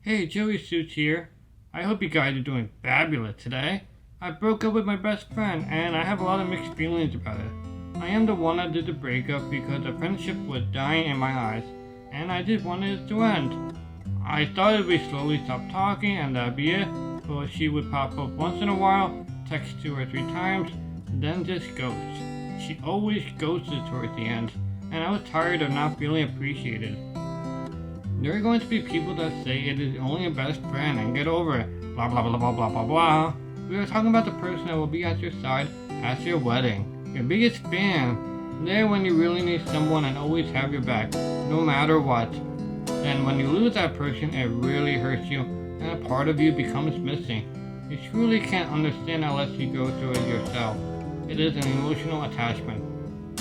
Hey, JoeySooch here. I hope you guys are doing fabulous today. I broke up with my best friend and I have a lot of mixed feelings about it. I am the one that did the breakup because the friendship was dying in my eyes and I just wanted it to end. I thought we'd slowly stop talking and that'd be it, but she would pop up once in a while, text 2 or 3 times, then just ghost. She always ghosted towards the end and I was tired of not feeling appreciated. There are going to be people that say it is only a best friend and get over it, blah blah blah blah blah blah blah. We are talking about the person that will be at your side at your wedding, your biggest fan, there when you really need someone and always have your back, no matter what. Then when you lose that person, it really hurts you and a part of you becomes missing. You truly can't understand unless you go through it yourself. It is an emotional attachment.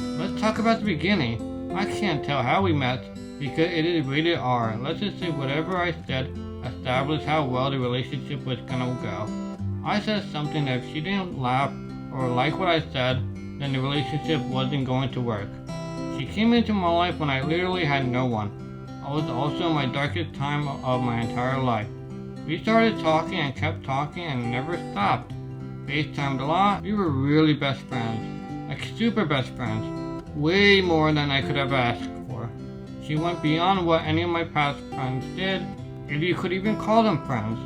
Let's talk about the beginning. I can't tell how we met, because it is rated R. Let's just say whatever I said established how well the relationship was gonna go. I said something that if she didn't laugh or like what I said, then the relationship wasn't going to work. She came into my life when I literally had no one. I was also in my darkest time of my entire life. We started talking and kept talking and never stopped. FaceTimed a lot. We were really best friends. Like super best friends. Way more than I could have asked for. She went beyond what any of my past friends did, if you could even call them friends.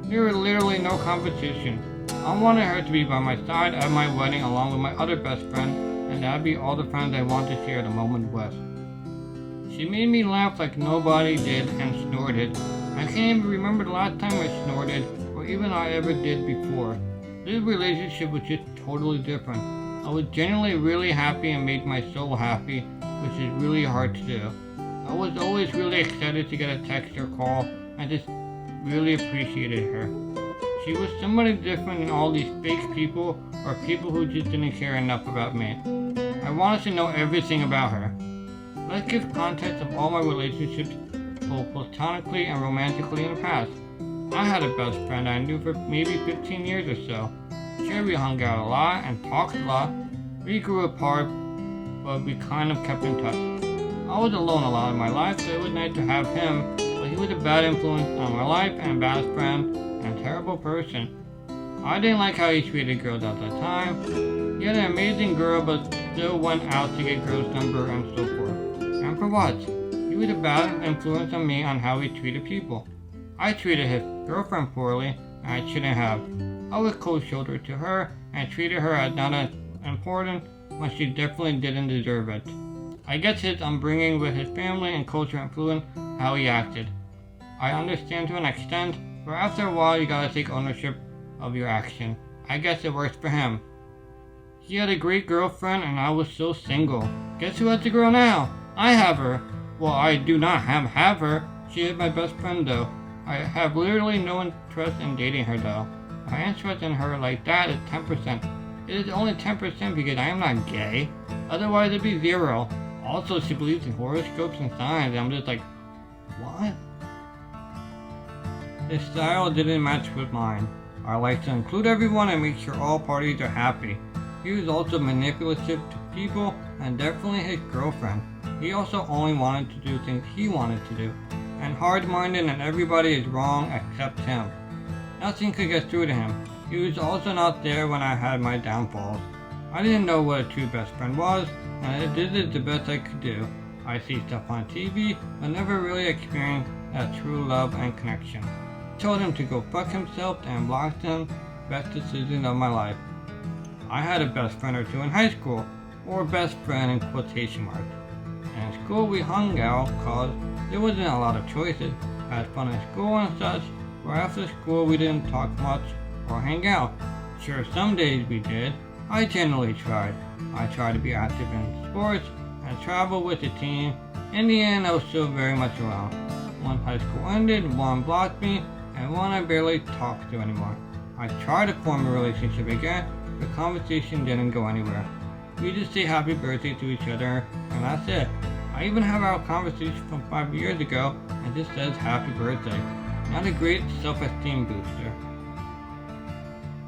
There was literally no competition. I wanted her to be by my side at my wedding along with my other best friend, and that'd be all the friends I want to share the moment with. She made me laugh like nobody did and snorted. I can't even remember the last time I snorted, or even I ever did before. This relationship was just totally different. I was genuinely really happy and made my soul happy, which is really hard to do. I was always really excited to get a text or call and just really appreciated her. She was somebody different than all these fake people or people who just didn't care enough about me. I wanted to know everything about her. Let's give context of all my relationships, both platonically and romantically in the past. I had a best friend I knew for maybe 15 years or so. Sure, we hung out a lot and talked a lot. We grew apart, but we kind of kept in touch. I was alone a lot in my life, so it was nice to have him, but he was a bad influence on my life and best friend and terrible person. I didn't like how he treated girls at the time. He had an amazing girl, but still went out to get girls' number and so forth. And for what? He was a bad influence on me on how he treated people. I treated his girlfriend poorly, and I shouldn't have. I was cold-shouldered to her and treated her as not as important when she definitely didn't deserve it. I guess his upbringing with his family and culture influenced how he acted. I understand to an extent, but after a while you gotta take ownership of your action. I guess it works for him. He had a great girlfriend and I was so single. Guess who has a girl now? I have her. Well, I do not have her. She is my best friend though. I have literally no interest in dating her though. My interest in her like that is 10%. It is only 10% because I am not gay. Otherwise it'd be 0. Also, she believes in horoscopes and signs, and I'm just like, what? His style didn't match with mine. I like to include everyone and make sure all parties are happy. He was also manipulative to people and definitely his girlfriend. He also only wanted to do things he wanted to do, and hard-minded and everybody is wrong except him. Nothing could get through to him. He was also not there when I had my downfalls. I didn't know what a true best friend was, and I did it the best I could do. I see stuff on TV, but never really experienced that true love and connection. I told him to go fuck himself and blocked him. Best decision of my life. I had a best friend or two in high school, or best friend in quotation marks. And in school we hung out cause there wasn't a lot of choices. Had fun in school and such, but after school we didn't talk much or hang out. Sure, some days we did. I generally tried. I tried to be active in sports and travel with the team. In the end, I was still very much around. One high school ended, one blocked me, and one I barely talked to anymore. I tried to form a relationship again, the conversation didn't go anywhere. We just say happy birthday to each other, and that's it. I even have our conversation from 5 years ago, and just says happy birthday. Not a great self-esteem booster.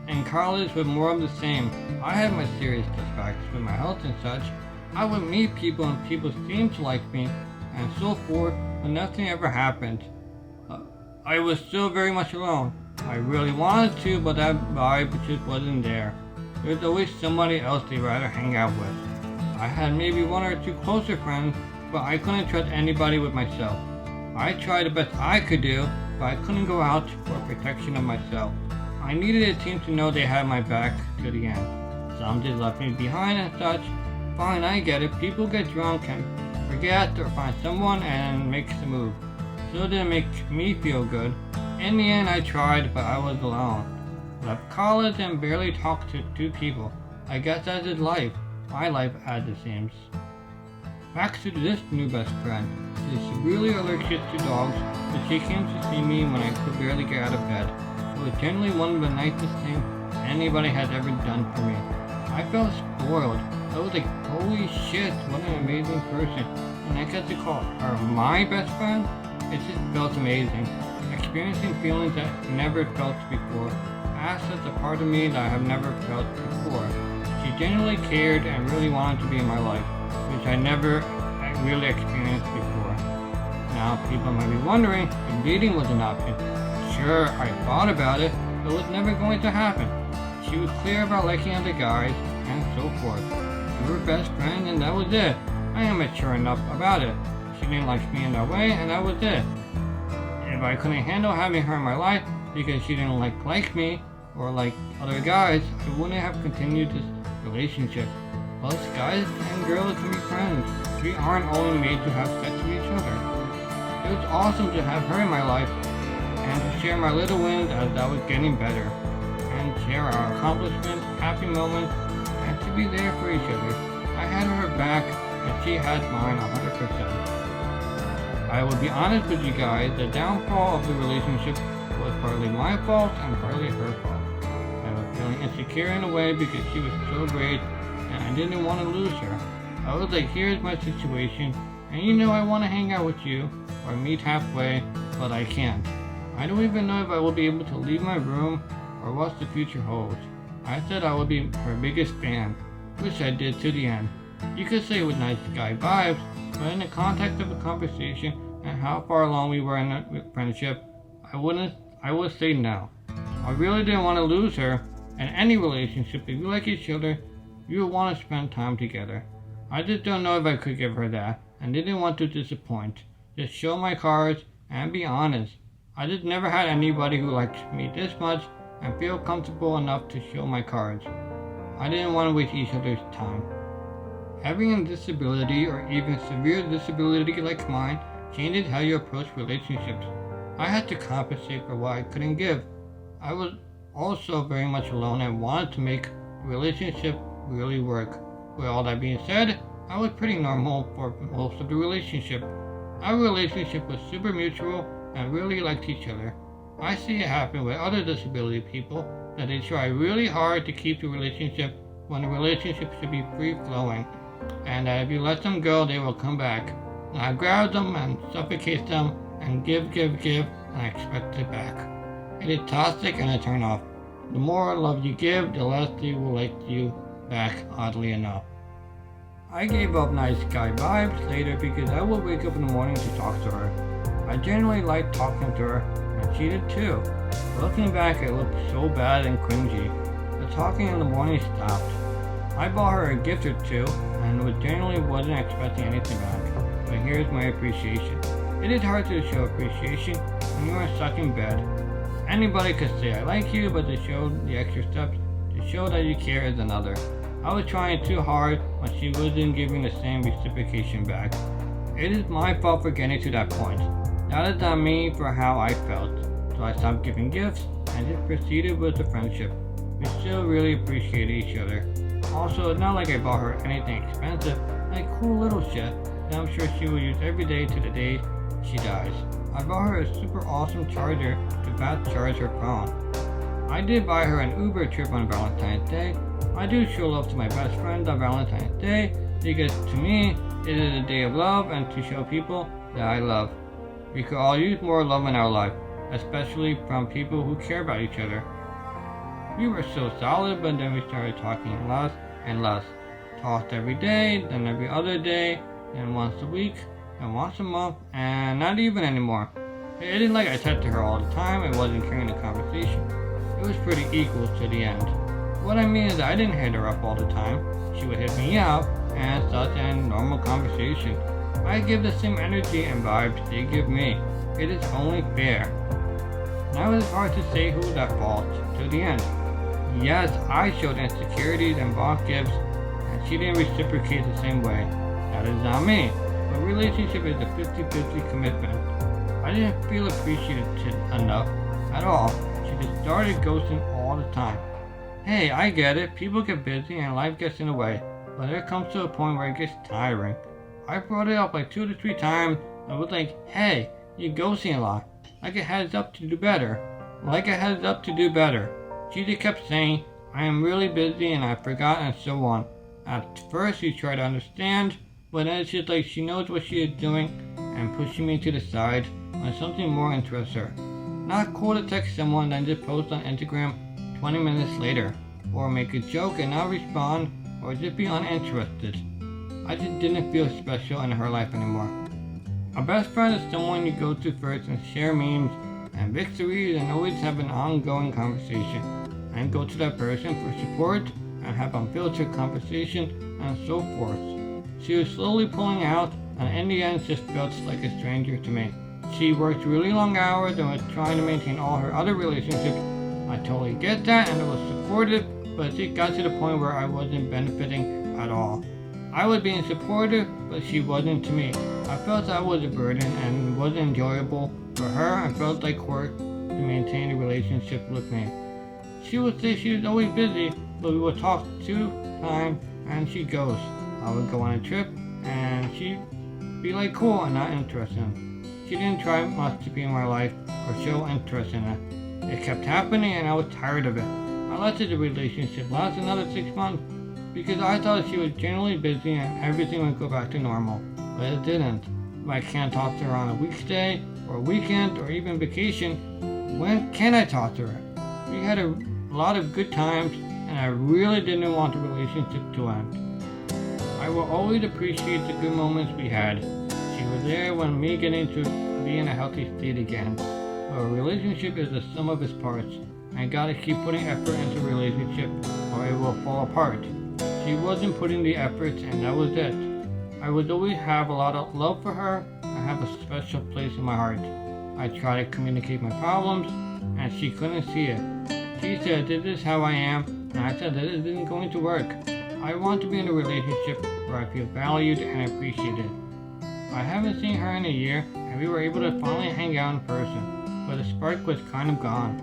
In college with more of the same. I had my serious setbacks with my health and such. I would meet people and people seemed to like me and so forth, but nothing ever happened. I was still very much alone. I really wanted to, but that vibe just wasn't there. There's always somebody else they'd rather hang out with. I had maybe one or two closer friends, but I couldn't trust anybody with myself. I tried the best I could do, but I couldn't go out for protection of myself. I needed a team to know they had my back to the end. Some just left me behind and such. Fine, I get it. People get drunk and forget or find someone and makes the move. Still didn't make me feel good. In the end, I tried, but I was alone. Left college and barely talked to two people. I guess that's his life. My life, as it seems. Back to this new best friend. She's severely allergic to dogs, but she came to see me when I could barely get out of bed. It was generally one of the nicest things anybody has ever done for me. I felt spoiled. I was like, holy shit, what an amazing person. And I get to call her my best friend? It just felt amazing. Experiencing feelings that I never felt before. Access a part of me that I have never felt before. She genuinely cared and really wanted to be in my life, which I never really experienced before. Now, people might be wondering if dating was an option. Sure, I thought about it, but it was never going to happen. She was clear about liking other guys, and so forth. We were best friends, and that was it. I am mature enough about it. She didn't like me in that way, and that was it. If I couldn't handle having her in my life because she didn't like me or like other guys, I wouldn't have continued this relationship. Plus, guys and girls can be friends. We aren't only made to have sex with each other. It was awesome to have her in my life and to share my little wins as I was getting better, and share our accomplishments, happy moments, and to be there for each other. I had her back and she had mine 100%. I will be honest with you guys, the downfall of the relationship was partly my fault and partly her fault. I was feeling insecure in a way because she was so great and I didn't want to lose her. I was like, here's my situation, and you know I want to hang out with you or meet halfway, but I can't. I don't even know if I will be able to leave my room or what the future holds. I said I would be her biggest fan, which I did to the end. You could say with nice guy vibes, but in the context of a conversation and how far along we were in a friendship, I would say no. I really didn't want to lose her. In any relationship, if you like each other, you will want to spend time together. I just don't know if I could give her that, and didn't want to disappoint. Just show my cards and be honest. I just never had anybody who likes me this much and feel comfortable enough to show my cards. I didn't want to waste each other's time. Having a disability or even severe disability like mine changes how you approach relationships. I had to compensate for what I couldn't give. I was also very much alone and wanted to make the relationship really work. With all that being said, I was pretty normal for most of the relationship. Our relationship was super mutual and really liked each other. I see it happen with other disability people that they try really hard to keep the relationship when the relationship should be free-flowing, and that if you let them go, they will come back. And I grab them and suffocate them and give, and I expect it back. It is toxic and a turn off. The more love you give, the less they will like you back, oddly enough. I gave up nice guy vibes later because I would wake up in the morning to talk to her. I generally liked talking to her, and she did too. Looking back, it looked so bad and cringy. The talking in the morning stopped. I bought her a gift or two, and generally wasn't expecting anything back. But here's my appreciation. It is hard to show appreciation when you are stuck in bed. Anybody could say I like you, but to show the extra steps, to show that you care is another. I was trying too hard when she wasn't giving the same reciprocation back. It is my fault for getting to that point. That is on me for how I felt. So I stopped giving gifts and just proceeded with the friendship. We still really appreciate each other. Also, it's not like I bought her anything expensive, like cool little shit that I'm sure she will use every day to the day she dies. I bought her a super awesome charger to fast charge her phone. I did buy her an Uber trip on Valentine's Day. I do show love to my best friend on Valentine's Day because to me, it is a day of love and to show people that I love. We could all use more love in our life, especially from people who care about each other. We were so solid, but then we started talking less and less. Talked every day, then every other day, then once a week, and once a month, and not even anymore. It isn't like I said to her all the time and wasn't carrying the conversation. It was pretty equal to the end. What I mean is I didn't hit her up all the time. She would hit me up and such and normal conversation. I give the same energy and vibes they give me. It is only fair. Now it is hard to say who that fault to the end. Yes, I showed insecurities and bought gifts, and she didn't reciprocate the same way. That is not me. But relationship is a 50-50 commitment. I didn't feel appreciated enough at all. She just started ghosting all the time. Hey, I get it. People get busy and life gets in the way. But there comes to a point where it gets tiring. I brought it up like 2 to 3 times and was like, hey, you're ghosting a lot. Like a heads up to do better. She just kept saying, I am really busy and I forgot and so on. At first she tried to understand, but then it's just like she knows what she is doing and pushing me to the side when something more interests her. Not cool to text someone then just post on Instagram 20 minutes later, or make a joke and not respond, or just be uninterested. I just didn't feel special in her life anymore. A best friend is someone you go to first and share memes and victories and always have an ongoing conversation, and go to that person for support and have unfiltered conversation and so forth. She was slowly pulling out and in the end just felt like a stranger to me. She worked really long hours and was trying to maintain all her other relationships. I totally get that and it was supportive, but it got to the point where I wasn't benefiting at all. I was being supportive, but she wasn't to me. I felt I was a burden and wasn't enjoyable for her and felt like work to maintain a relationship with me. She would say she was always busy, but we would talk 2 times and she'd ghost. I would go on a trip and she'd be like cool and not interested. She didn't try much to be in my life or show interest in it. It kept happening and I was tired of it. I let the relationship last another 6 months because I thought she was generally busy and everything would go back to normal, but it didn't. If I can't talk to her on a weekday or a weekend or even vacation, when can I talk to her? We had a lot of good times and I really didn't want the relationship to end. I will always appreciate the good moments we had. She was there when me getting to be in a healthy state again. A relationship is the sum of its parts. I gotta keep putting effort into a relationship or it will fall apart. She wasn't putting the efforts and that was it. I would always have a lot of love for her. I have a special place in my heart. I try to communicate my problems and she couldn't see it. She said this is how I am and I said that it isn't going to work. I want to be in a relationship where I feel valued and appreciated. I haven't seen her in a year and we were able to finally hang out in person, but the spark was kind of gone.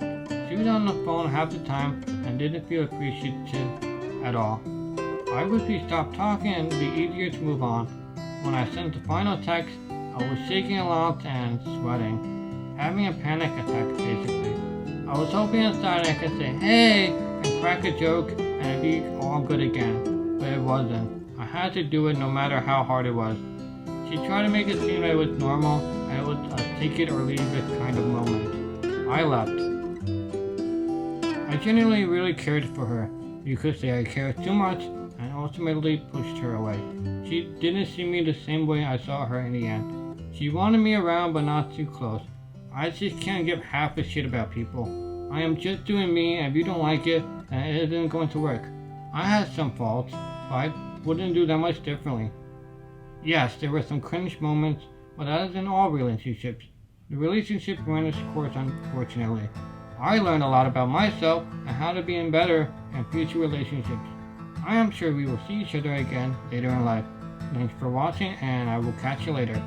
She was on the phone half the time and didn't feel appreciative at all. I wish we stopped talking and it'd be easier to move on. When I sent the final text, I was shaking a lot and sweating, having a panic attack basically. I was hoping inside I could say hey and crack a joke and it'd be all good again, but it wasn't. I had to do it no matter how hard it was. She tried to make it seem that it was normal and it was a take it or leave it kind of moment. I left. I genuinely really cared for her. You could say I cared too much and ultimately pushed her away. She didn't see me the same way I saw her in the end. She wanted me around but not too close. I just can't give half a shit about people. I am just doing me and if you don't like it, then it isn't going to work. I had some faults, but I wouldn't do that much differently. Yes, there were some cringe moments, but that is in all relationships. The relationship ran its course unfortunately. I learned a lot about myself and how to be in better in future relationships. I am sure we will see each other again later in life. Thanks for watching and I will catch you later.